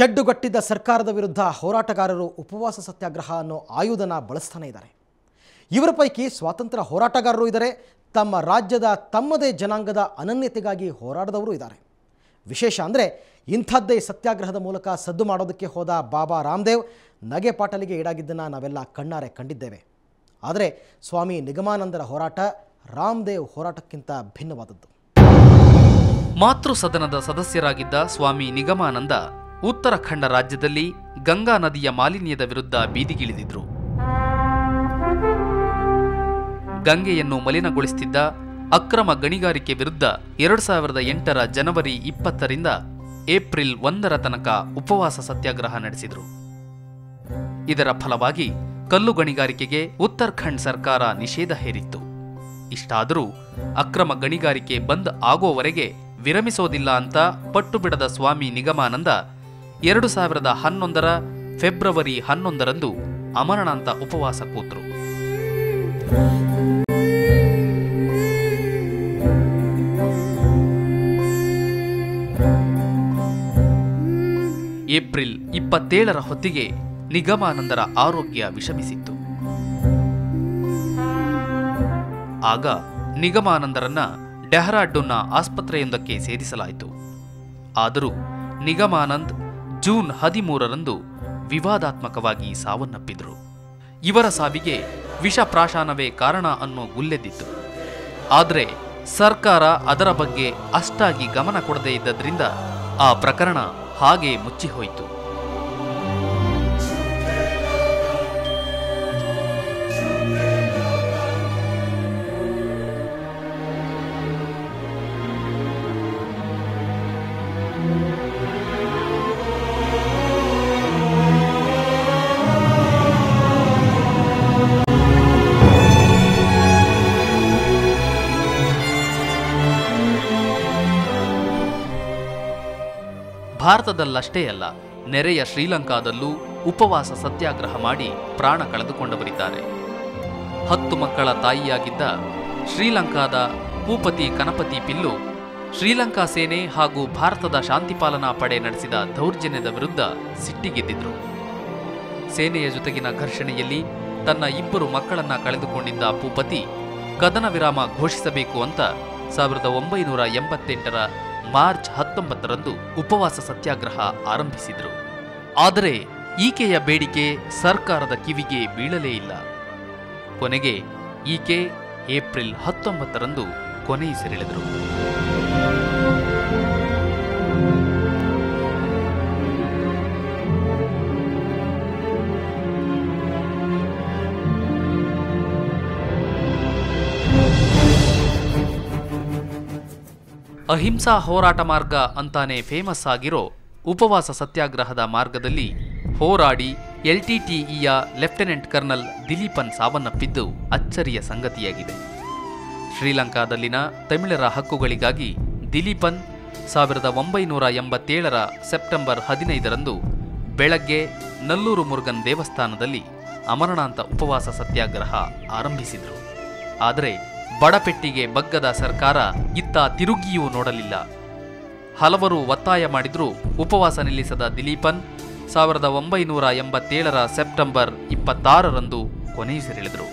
ಜಡ್ಡುಗಟ್ಟಿದ್ದ ಸರ್ಕಾರದ ವಿರುದ್ಧ ಹೋರಾಟಗಾರರು ಉಪವಾಸ ಸತ್ಯಾಗ್ರಹ ಅನ್ನೋ ಆಯುಧನ ಬಳಸ್ತಾನೆ ಇದ್ದಾರೆ. ಇವರ ಪೈಕಿ ಸ್ವಾತಂತ್ರ್ಯ ಹೋರಾಟಗಾರರು ಇದ್ದಾರೆ, ತಮ್ಮ ರಾಜ್ಯದ ತಮ್ಮದೇ ಜನಾಂಗದ ಅನನ್ಯತೆಗಾಗಿ ಹೋರಾಡಿದವರು ಇದ್ದಾರೆ. ವಿಶೇಷ ಅಂದರೆ ಇಂಥದ್ದೇ ಸತ್ಯಾಗ್ರಹದ ಮೂಲಕ ಸದ್ದು ಮಾಡೋದಕ್ಕೆ ಹೋದ ಬಾಬಾ ರಾಮದೇವ್ ನಗೆಪಾಟಲಿಗೆ ಈಡಾಗಿದ್ದನ್ನು ನಾವೆಲ್ಲ ಕಣ್ಣಾರೆ ಕಂಡಿದ್ದೇವೆ. ಆದರೆ ಸ್ವಾಮಿ ನಿಗಮಾನಂದರ ಹೋರಾಟ ರಾಮದೇವ್ ಹೋರಾಟಕ್ಕಿಂತ ಭಿನ್ನವಾದದ್ದು. ಮಾತೃ ಸದನದ ಸದಸ್ಯರಾಗಿದ್ದ ಸ್ವಾಮಿ ನಿಗಮಾನಂದ ಉತ್ತರಾಖಂಡ ರಾಜ್ಯದಲ್ಲಿ ಗಂಗಾ ನದಿಯ ಮಾಲಿನ್ಯದ ವಿರುದ್ಧ ಬೀದಿಗಿಳಿದಿದ್ರು. ಗಂಗೆಯನ್ನು ಮಲಿನಗೊಳಿಸುತ್ತಿದ್ದ ಅಕ್ರಮ ಗಣಿಗಾರಿಕೆ ವಿರುದ್ಧ 2008ರ ಜನವರಿ 20ರಿಂದ ಏಪ್ರಿಲ್ 1ರ ತನಕ ಉಪವಾಸ ಸತ್ಯಾಗ್ರಹ ನಡೆಸಿದರು. ಇದರ ಫಲವಾಗಿ ಕಲ್ಲು ಗಣಿಗಾರಿಕೆಗೆ ಉತ್ತರಾಖಂಡ್ ಸರ್ಕಾರ ನಿಷೇಧ ಹೇರಿತ್ತು. ಇಷ್ಟಾದರೂ ಅಕ್ರಮ ಗಣಿಗಾರಿಕೆ ಬಂದ್ ಆಗೋವರೆಗೆ ವಿರಮಿಸೋದಿಲ್ಲ ಅಂತ ಪಟ್ಟು ಬಿಡದ ಸ್ವಾಮಿ ನಿಗಮಾನಂದ 2011ರ ಫೆಬ್ರವರಿ 11ರಂದು ಅಮರಣಾಂತ ಉಪವಾಸ ಕೂತರು. ಏಪ್ರಿಲ್ 27ರ ಹೊತ್ತಿಗೆ ನಿಗಮಾನಂದರ ಆರೋಗ್ಯ ವಿಷಮಿಸಿತ್ತು. ಆಗ ನಿಗಮಾನಂದರನ್ನ ಡೆಹ್ರಾಡೂನ್ನ ಆಸ್ಪತ್ರೆಯೊಂದಕ್ಕೆ ಸೇರಿಸಲಾಯಿತು. ಆದರೂ ನಿಗಮಾನಂದ್ ಜೂನ್ 13ರಂದು ವಿವಾದಾತ್ಮಕವಾಗಿ ಸಾವನ್ನಪ್ಪಿದ್ರು. ಇವರ ಸಾವಿಗೆ ವಿಷ ಪ್ರಾಶಾನವೇ ಕಾರಣ ಅನ್ನೋ ಗುಲ್ಲೆದ್ದಿತ್ತು. ಆದರೆ ಸರ್ಕಾರ ಅದರ ಬಗ್ಗೆ ಅಷ್ಟಾಗಿ ಗಮನ ಕೊಡದೇ ಇದ್ದರಿಂದ ಆ ಪ್ರಕರಣ ಹಾಗೆ ಮುಚ್ಚಿಹೋಯಿತು. ಭಾರತದಲ್ಲಷ್ಟೇ ಅಲ್ಲ, ನೆರೆಯ ಶ್ರೀಲಂಕಾದಲ್ಲೂ ಉಪವಾಸ ಸತ್ಯಾಗ್ರಹ ಮಾಡಿ ಪ್ರಾಣ ಕಳೆದುಕೊಂಡವರಿದ್ದಾರೆ. 10 ಮಕ್ಕಳ ತಾಯಿಯಾಗಿದ್ದ ಶ್ರೀಲಂಕಾದ ಭೂಪತಿ ಕನಪತಿ ಪಿಲ್ಲು ಶ್ರೀಲಂಕಾ ಸೇನೆ ಹಾಗೂ ಭಾರತದ ಶಾಂತಿಪಾಲನಾ ಪಡೆ ನಡೆಸಿದ ದೌರ್ಜನ್ಯದ ವಿರುದ್ಧ ಸಿಟ್ಟಿಗೆದ್ದಿದ್ರು. ಸೇನೆಯ ಜೊತೆಗಿನ ಘರ್ಷಣೆಯಲ್ಲಿ ತನ್ನ 2 ಮಕ್ಕಳನ್ನ ಕಳೆದುಕೊಂಡಿದ್ದ ಭೂಪತಿ ಕದನ ವಿರಾಮ ಘೋಷಿಸಬೇಕು ಅಂತ 1988ರ ಮಾರ್ಚ್ 19ರಂದು ಉಪವಾಸ ಸತ್ಯಾಗ್ರಹ ಆರಂಭಿಸಿದರು. ಆದರೆ ಈಕೆಯ ಬೇಡಿಕೆ ಸರ್ಕಾರದ ಕಿವಿಗೆ ಬೀಳಲೇ ಇಲ್ಲ. ಕೊನೆಗೆ ಈಕೆ ಏಪ್ರಿಲ್ 19ರಂದು ಕೊನೆಯುಸಿರೆಳೆದರು. ಅಹಿಂಸಾ ಹೋರಾಟ ಮಾರ್ಗ ಅಂತಾನೆ ಫೇಮಸ್ ಆಗಿರೋ ಉಪವಾಸ ಸತ್ಯಾಗ್ರಹದ ಮಾರ್ಗದಲ್ಲಿ ಹೋರಾಡಿ LTTEಯ ಲೆಫ್ಟಿನೆಂಟ್ ಕರ್ನಲ್ ದಿಲೀಪನ್ ಸಾವನ್ನಪ್ಪಿದ್ದು ಅಚ್ಚರಿಯ ಸಂಗತಿಯಾಗಿದೆ. ಶ್ರೀಲಂಕಾದಲ್ಲಿನ ತಮಿಳರ ಹಕ್ಕುಗಳಿಗಾಗಿ ದಿಲೀಪನ್ 1987ರ ಸೆಪ್ಟೆಂಬರ್ 15ರಂದು ಬೆಳಗ್ಗೆ ನಲ್ಲೂರು ಮುರುಗನ್ ದೇವಸ್ಥಾನದಲ್ಲಿ ಅಮರಣಾಂತ ಉಪವಾಸ ಸತ್ಯಾಗ್ರಹ ಆರಂಭಿಸಿದರು. ಆದರೆ ಬಡಪೆಟ್ಟಿಗೆ ಬಗ್ಗದ ಸರ್ಕಾರ ಇತ್ತ ತಿರುಗಿಯೂ ನೋಡಲಿಲ್ಲ. ಹಲವರು ಒತ್ತಾಯ ಮಾಡಿದ್ರೂ ಉಪವಾಸ ನಿಲ್ಲಿಸದ ದಿಲೀಪನ್ 1987ರ ಸೆಪ್ಟೆಂಬರ್ 26ರಂದು ಕೊನೆಯುಸಿರೆಳೆದರು.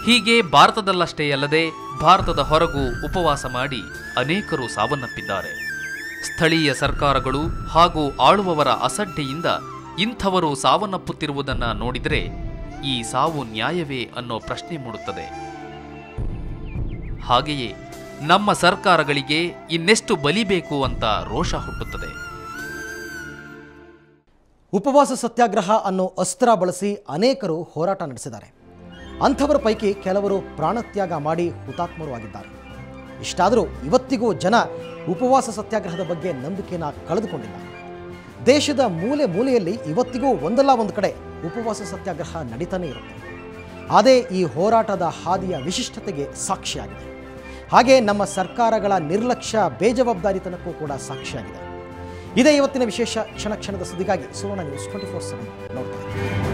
ಹೀಗೆ ಭಾರತದಲ್ಲಷ್ಟೇ ಅಲ್ಲದೆ ಭಾರತದ ಹೊರಗೂ ಉಪವಾಸ ಮಾಡಿ ಅನೇಕರು ಸಾವನ್ನಪ್ಪಿದ್ದಾರೆ. ಸ್ಥಳೀಯ ಸರ್ಕಾರಗಳು ಹಾಗೂ ಆಳುವವರ ಅಸಡ್ಡೆಯಿಂದ ಇಂಥವರು ಸಾವನ್ನಪ್ಪುತ್ತಿರುವುದನ್ನು ನೋಡಿದರೆ ಈ ಸಾವು ನ್ಯಾಯವೇ ಅನ್ನೋ ಪ್ರಶ್ನೆ ಮೂಡುತ್ತದೆ. ಹಾಗೆಯೇ ನಮ್ಮ ಸರ್ಕಾರಗಳಿಗೆ ಇನ್ನೆಷ್ಟು ಬಲಿಬೇಕು ಅಂತ ರೋಷ ಹುಟ್ಟುತ್ತದೆ. ಉಪವಾಸ ಸತ್ಯಾಗ್ರಹ ಅನ್ನೋ ಅಸ್ತ್ರ ಬಳಸಿ ಅನೇಕರು ಹೋರಾಟ ನಡೆಸಿದ್ದಾರೆ. ಅಂಥವರ ಪೈಕಿ ಕೆಲವರು ಪ್ರಾಣತ್ಯಾಗ ಮಾಡಿ ಹುತಾತ್ಮರು ಆಗಿದ್ದಾರೆ. ಇಷ್ಟಾದರೂ ಇವತ್ತಿಗೂ ಜನ ಉಪವಾಸ ಸತ್ಯಾಗ್ರಹದ ಬಗ್ಗೆ ನಂಬಿಕೆನ ಕಳೆದುಕೊಂಡಿಲ್ಲ. ದೇಶದ ಮೂಲೆ ಮೂಲೆಯಲ್ಲಿ ಇವತ್ತಿಗೂ ಒಂದಲ್ಲ ಒಂದು ಕಡೆ ಉಪವಾಸ ಸತ್ಯಾಗ್ರಹ ನಡೀತಾನೆ ಇರುತ್ತೆ. ಅದೇ ಈ ಹೋರಾಟದ ಹಾದಿಯ ವಿಶಿಷ್ಟತೆಗೆ ಸಾಕ್ಷಿಯಾಗಿದೆ. ಹಾಗೆ ನಮ್ಮ ಸರ್ಕಾರಗಳ ನಿರ್ಲಕ್ಷ್ಯ, ಬೇಜವಾಬ್ದಾರಿತನಕ್ಕೂ ಕೂಡ ಸಾಕ್ಷಿಯಾಗಿದೆ. ಇದೇ ಇವತ್ತಿನ ವಿಶೇಷ. ಕ್ಷಣ ಕ್ಷಣದ ಸುದ್ದಿಗಾಗಿ ಸುವರ್ಣ ನ್ಯೂಸ್ 24/7 ನೋಡ್ತಾರೆ.